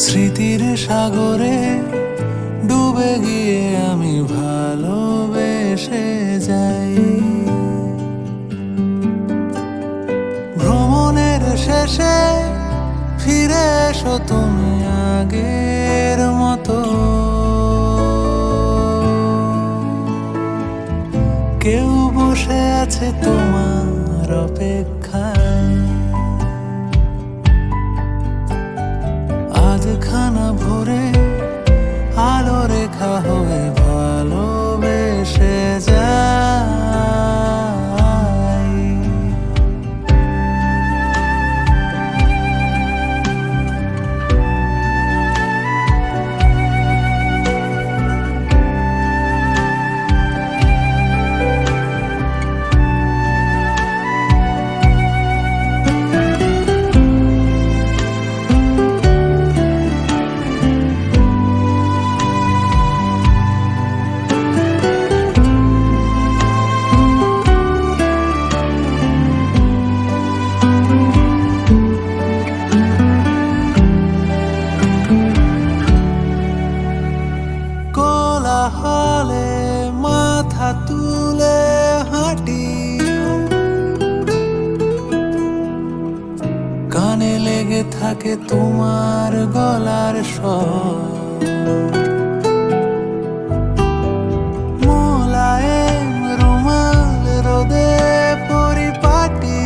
স্মৃতির সাগরে ডুবে গিয়ে আমি ভালোবেসে যাই। ভ্রমণের শেষে ফিরে এসো তুমি আগের মতো। কেউ বসে আছে তোমার অপেক্ষায়। আজ খানা ভরে আলো রেখা হয়ে ভালোবেসে যাই। কোলাহলে মাথা তুলে হাঁটি, কানে লেগে থাকে তোমার গলার স্বর। মোলায়েম রুমাল রোদে পরিপাটি,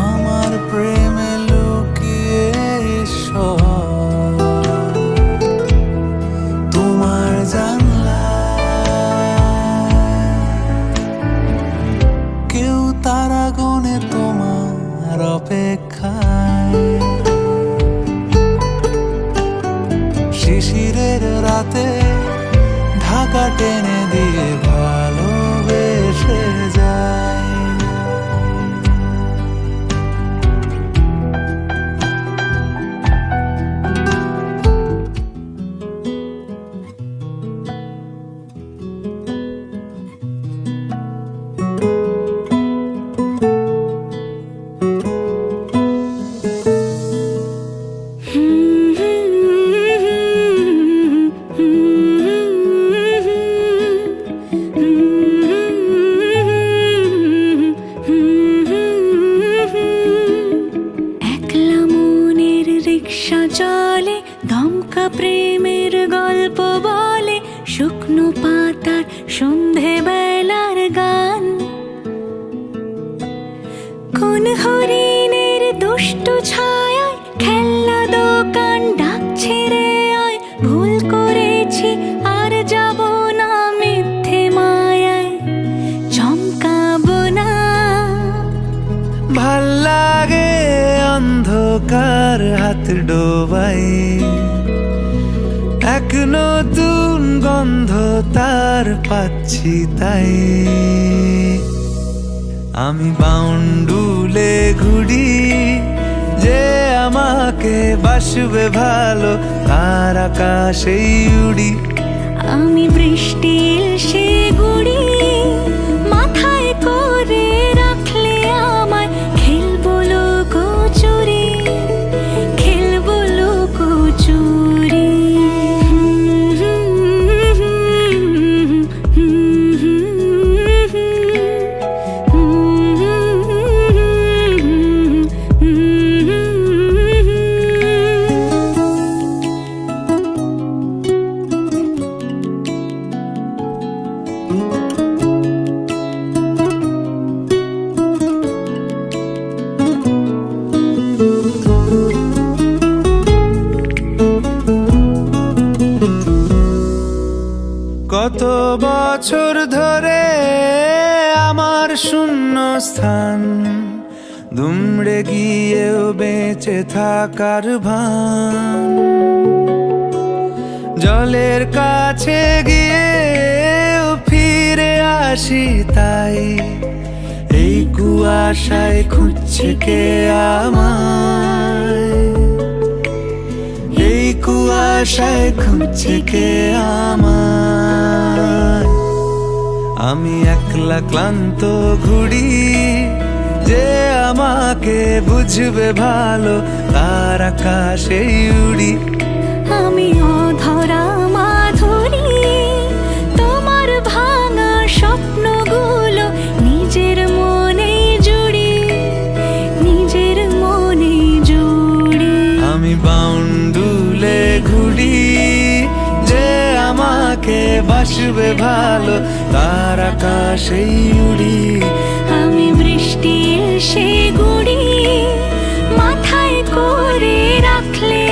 আমার প্রেমে লুকিয়ে ঈশ্বর। তোমার জানলায় কেউ তারা গনে তোমার অপেক্ষায়। শিশিরের রাতে ঢাকা টেনে দিয়ে ভালোবেসে যায়। রিক্সা চলে দমকা প্রেমের গল্প বলে, শুকনো পাতার সন্ধে বেলার গান। কোন হরিণের দুষ্টু ছায়ায় খেলনা দোকান ডাকছে রে আয়। ভুল করেছি আর যাব না মিথ্যে মায়ায়, চমকাবো না। ভাল লাগে অন্ধকার হাত ডোবাই, এক নতুন গন্ধ তার পাচ্ছি তাই। আমি বাউন্ডুলে ঘুরি, যে আমাকে বাসবে ভালো তার আকাশেই উড়ি। আমি বৃষ্টির সে গুড়ি মাথায় করে রাখলে আমায়, খেলবো লুকোচুরি, খেলবো লুকোচুরি। কত বছর ধরে আমার শূন্য স্থান, দুমড়ে গিয়েও বেঁচে থাকার ভান। জলের কাছে গিয়েও ফিরে আসি তাই, এই কুয়াশায় খুঁজছে কে আমায়। এই কুয়াশায় খুঁজছে কে আমায়। আমি একলা ক্লান্ত ঘুরি, যে আমাকে বুঝবে ভালো তার আকাশেই উড়ি। আমি অধরা মাধুরী, তোমার ভাঙা স্বপ্নগুলো নিজের মনে জুড়ি, নিজের মনে জুড়ি। আমি বাউন্ডুলে ঘুরি, যে আমাকে বাসবে ভালো তার আকাশেই উড়ি। আমি বৃষ্টি এসে গুড়ি, মাথায় করে রাখলে